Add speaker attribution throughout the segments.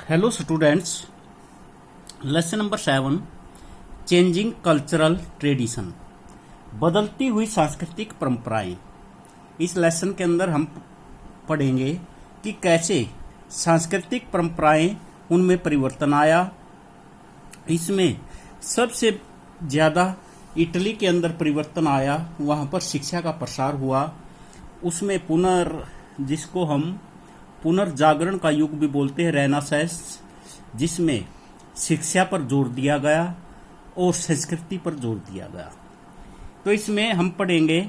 Speaker 1: Hello students, lesson number 7, changing cultural tradition, बदलती हुई सांस्कृतिक परंपराएं। इस लेसन के अंदर हम पढ़ेंगे कि कैसे सांस्कृतिक परंपराएं उनमें परिवर्तन आया। इसमें सबसे ज़्यादा इटली के अंदर परिवर्तन आया, वहाँ पर शिक्षा का प्रसार हुआ। उसमें जिसको हम पुनर्जागरण का युग भी बोलते हैं, रेनेसांस, जिसमें शिक्षा पर जोर दिया गया और संस्कृति पर जोर दिया गया। तो इसमें हम पढ़ेंगे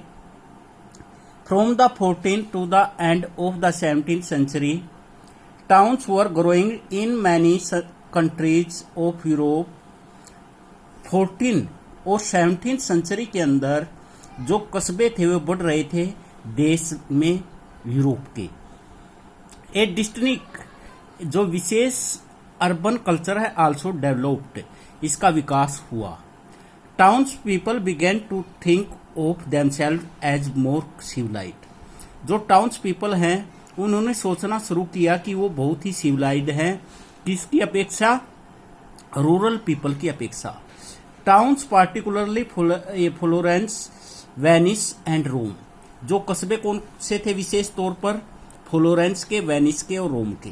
Speaker 1: from the 14th to the end of the 17th century towns were growing in many countries of Europe. 14 और 17th सेंचुरी के अंदर जो कस्बे थे वो बढ़ रहे थे देश में यूरोप के। ए डिस्टिंक्ट जो विशेष अर्बन कल्चर है आल्सो डेवलप्ड, इसका विकास हुआ। Towns people began to think of themselves as more civilised. जो टाउन्स पीपल हैं उन्होंने सोचना शुरू किया कि वो बहुत ही सिविलाइज्ड हैं, किसकी अपेक्षा? रूरल पीपल की अपेक्षा। Towns particularly Florence, Venice and Rome. जो कस्बे कौन से थे विशेष तौर पर? फ्लोरेंस के, वेनिस के और रोम के।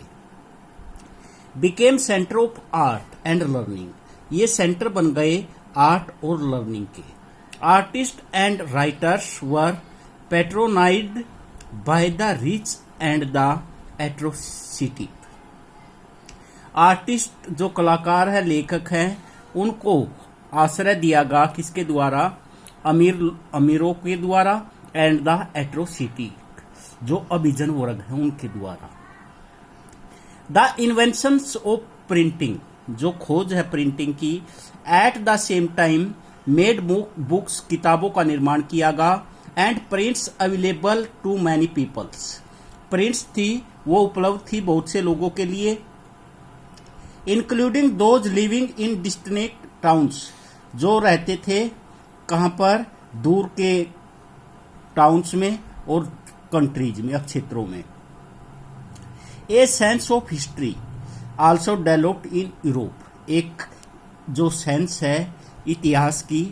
Speaker 1: Became centre of art and learning, ये सेंटर बन गए आर्ट और लर्निंग के। Artist and writers were patronized by the rich and the एट्रोसिटी। आर्टिस्ट जो कलाकार है, लेखक हैं, उनको आश्रय दिया गया किसके द्वारा? अमीरों के द्वारा, एंड द एट्रोसिटी जो अभिजन वर्ग है उनके द्वारा। द इन्वेंशंस ऑफ प्रिंटिंग, जो खोज है प्रिंटिंग की, at the same time made books, किताबों का निर्माण किया गया, and prints available to many peoples. Prints थी वो उपलब्ध थी बहुत से लोगों के लिए, including those living in distinct towns, जो रहते थे कहाँ पर? दूर के टाउन्स में और कंट्रीज में, क्षेत्रों में। A sense of history also developed in Europe, एक जो सेंस है इतिहास की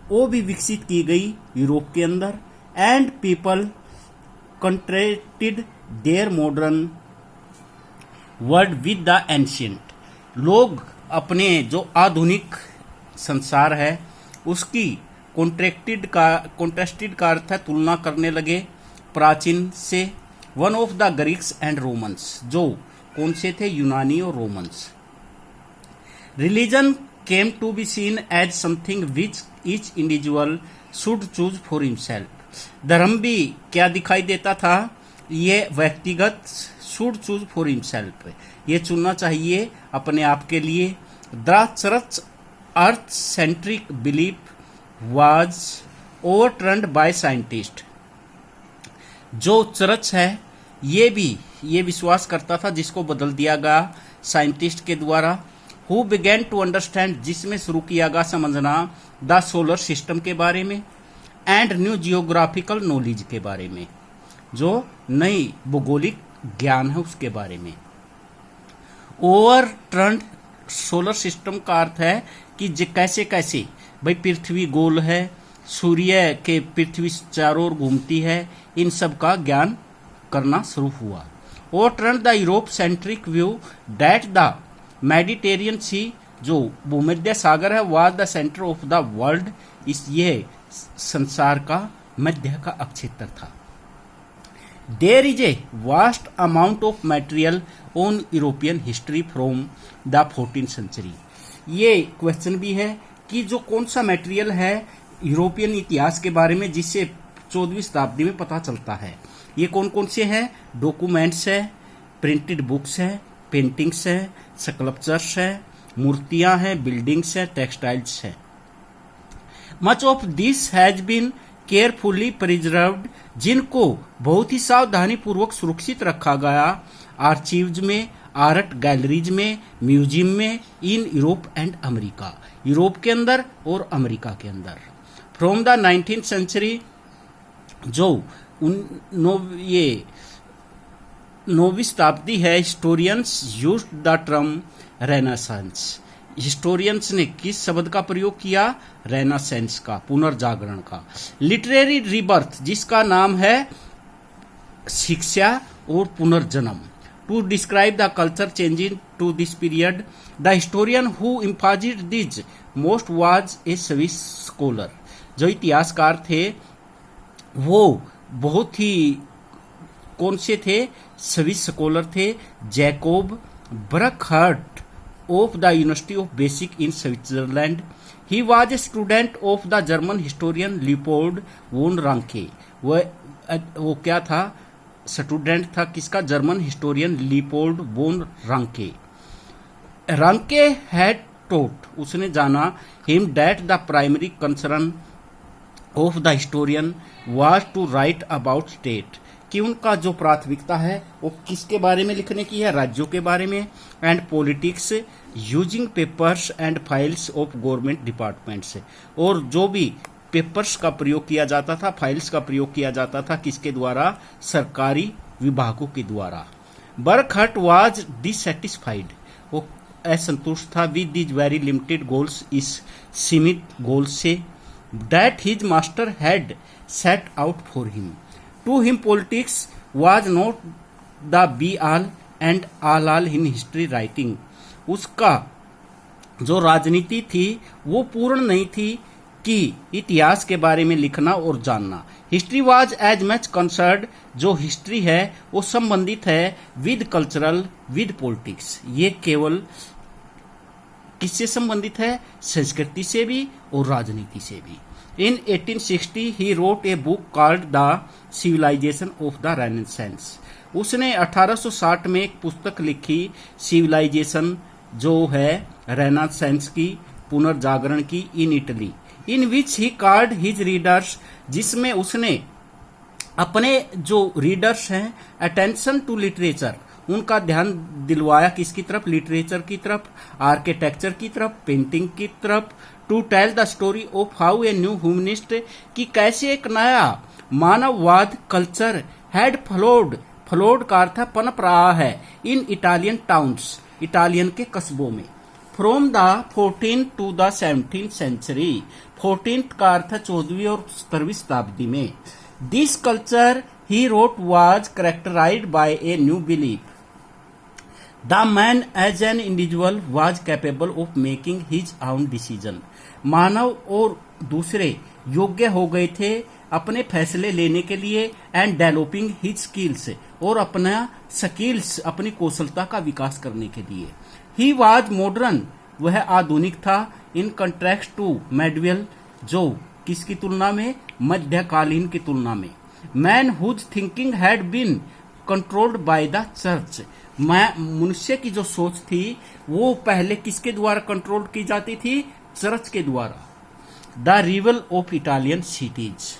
Speaker 1: वो भी विकसित की गई यूरोप के अंदर। And people contrasted their modern world with the ancient, लोग अपने जो आधुनिक संसार है उसकी कॉन्ट्रेस्टेड का अर्थ है तुलना करने लगे प्राचीन से। One of the Greeks and Romans, जो कौन से थे? यूनानी और Romans. Religion came to be seen as something which each individual should choose for himself. धर्म भी क्या दिखाई देता था? ये व्यक्तिगत, शुड चूज फॉर हिमसेल्फ, ये चुनना चाहिए अपने आप के लिए। The church earth centric belief was ओवरटर्न्ड by scientist. जो चर्च है ये विश्वास करता था, जिसको बदल दिया गया साइंटिस्ट के द्वारा। हु बिगेन टू अंडरस्टैंड, जिसमें शुरू किया गया समझना द सोलर सिस्टम के बारे में, एंड न्यू जियोग्राफिकल नॉलेज के बारे में, जो नई भौगोलिक ज्ञान है उसके बारे में। ओवरटर्न्ड सोलर सिस्टम का अर्थ है कि कैसे कैसे भाई पृथ्वी गोल है, सूर्य के पृथ्वी चारों ओर घूमती है, इन सब का ज्ञान करना शुरू हुआ। और turn the Europe centric view that the Mediterranean sea, जो भूमध्य सागर है, was the centre of the world, ये संसार का मध्य का अक्षेत्र था। There is a vast amount of material on European history from the 14th century. ये क्वेश्चन भी है कि जो कौन सा मटेरियल है यूरोपियन इतिहास के बारे में जिससे 14वीं शताब्दी में पता चलता है। ये कौन कौन से हैं? डॉक्यूमेंट्स है, प्रिंटेड बुक्स है, पेंटिंग्स है, स्कल्पचर्स है, मूर्तियां हैं, बिल्डिंग्स है, टेक्सटाइल्स है। Much of this has been carefully preserved, जिनको बहुत ही सावधानी पूर्वक सुरक्षित रखा गया आर्चीव्स में, आर्ट गैलरीज में, म्यूजियम में, in Europe and America, Europe के अंदर और अमेरिका के अंदर। फ्रॉम द 19th सेंचुरी, जो ये 9वीं शताब्दी है, historians use the term Renaissance. Historians ने किस शब्द का प्रयोग किया? रेनासेंस का, पुनर्जागरण का। लिटरेरी रिबर्थ, जिसका नाम है शिक्षा और पुनर्जन्म। To describe the culture changing to this period, the historian who emphasised this most was a Swiss scholar. जो इतिहासकार थे वो बहुत ही कौन से थे? स्विस स्कॉलर थे। Jacob Burckhardt of the university of Basel in Switzerland. He was a student of the German historian Leopold von Ranke. वो क्या था? स्टूडेंट था किसका? German historian Leopold von रांके। रांके had taught, उसने जाना him that the primary concern of the historian was to write about state, कि उनका जो प्राथमिकता है वो किसके बारे में लिखने की है? राज्यों के बारे में। And politics using papers and files of government departments, और जो भी पेपर्स का प्रयोग किया जाता था, फाइल्स का प्रयोग किया जाता था, किसके द्वारा? सरकारी विभागों के द्वारा। बरखट वाज डिससेटिस्फाइड, वो असंतुष्ट था with these very limited goals, इस सीमित गोल से, that his master had set out for him. To him politics was not the be all and all in history writing. उसका जो राजनीति थी वो पूर्ण नहीं थी कि इतिहास के बारे में लिखना और जानना। History was as much concerned, जो हिस्ट्री है वो संबंधित है विद कल्चरल विद पॉलिटिक्स। ये केवल किससे संबंधित है? संस्कृति से भी और राजनीति से भी। In 1860 he wrote a book called The Civilization of the Renaissance। उसने 1860 में एक पुस्तक लिखी, सिविलाइजेशन जो है रेनासेंस की, पुनर्जागरण की, in Italy. In which he called his readers, जिसमें उसने अपने जो रीडर्स हैं अटेंशन टू लिटरेचर, उनका ध्यान दिलवाया किसकी तरफ? लिटरेचर की तरफ, आर्किटेक्चर की तरफ, पेंटिंग की तरफ। To tell the story of how a new humanist, कि कैसे एक नया मानववाद कल्चर हैड फ्लोड का अर्थ पनप रहा है इन इटालियन टाउन्स, इटालियन के कस्बों में। From the 14th to the 17th century, 14th का अर्थ 14वीं और 17वीं शताब्दी में। This culture he wrote was characterised by a new belief. The man as an individual was capable of making his own decision. मानव और दूसरे योग्य हो गए थे अपने फैसले लेने के लिए, एंड डेवलपिंग हिज स्किल्स, और अपना स्किल्स, अपनी कौशलता का विकास करने के लिए। ही वाज मॉडर्न, वह आधुनिक था, इन कंट्रास्ट टू मेडिवल, जो किसकी तुलना में? मध्यकालीन की तुलना में। Man whose thinking had been controlled by the church, मनुष्य की जो सोच थी वो पहले किसके द्वारा कंट्रोल की जाती थी? चर्च के द्वारा। The revival of Italian cities,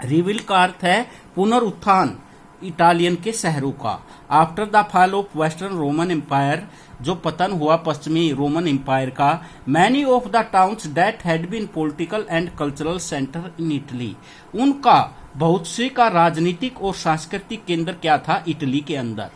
Speaker 1: revival का अर्थ है पुनरुत्थान इटालियन के शहरों का। After the fall of western Roman empire, जो पतन हुआ पश्चिमी रोमन एम्पायर का, many of the towns that had been political and cultural centre in Italy, उनका बहुत से का राजनीतिक और सांस्कृतिक केंद्र क्या था? इटली के अंदर।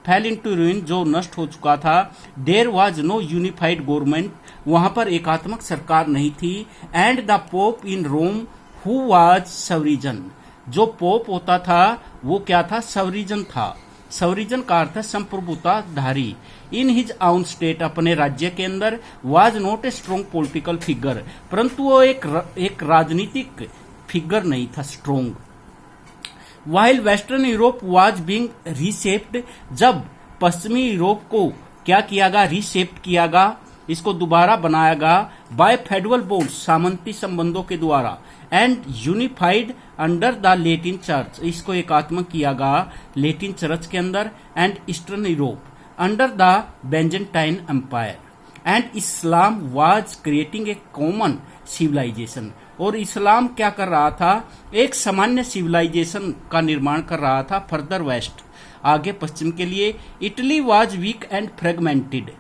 Speaker 1: फेल इन टू रूइन, जो नष्ट हो चुका था। There was no unified government, वहां पर एकात्मक सरकार नहीं थी। And the Pope in Rome who was sovereign, जो पोप होता था वो क्या था? सवरिजन था। सवरिजन का अर्थ है संप्रभुताधारी। इन हिज आउन स्टेट, अपने राज्य के अंदर। Was not a strong political figure, परंतु वो एक राजनीतिक फिगर नहीं था strong. While western Europe was being reshaped, जब पश्चिमी यूरोप को क्या किया गया? रीशेप्ड किया गया, इसको दोबारा बनाया गया। बाय फेडरल बॉन्ड्स, सामंती संबंधों के द्वारा। And unified under the Latin church, इसको एकात्मक किया गया लेटिन चर्च के अंदर। And eastern Europe under the Byzantine empire. And Islam was creating a common civilisation, और इस्लाम क्या कर रहा था? एक सामान्य सिविलाइजेशन का निर्माण कर रहा था फर्दर वेस्ट, आगे पश्चिम के लिए। Italy was weak and fragmented,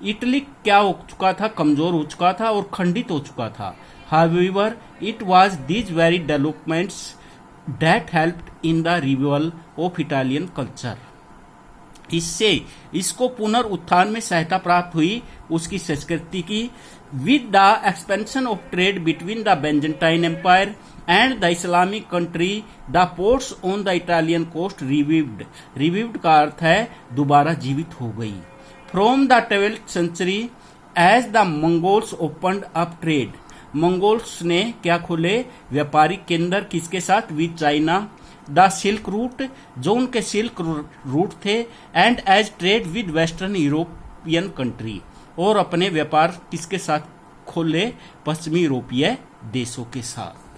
Speaker 1: Italy क्या हो चुका था? कमजोर हो चुका था और खंडित हो चुका था। However it was these very developments that helped in the revival of Italian culture. इससे इसको पुनरुत्थान में सहायता प्राप्त हुई उसकी संस्कृति की। With the expansion of trade between the Byzantine empire and the Islamic country the ports on the Italian coast revived. Revived का अर्थ है दोबारा जीवित हो गई। From the 12th century as the Mongols opened up trade. Mongols ने क्या खोले? व्यापारिक केंद्र किसके साथ? With China. The silk route, जो उनके सिल्क रूट थे, and as trade with western European country, और अपने व्यापार किसके साथ खोले? पश्चिमी यूरोपीय देशों के साथ।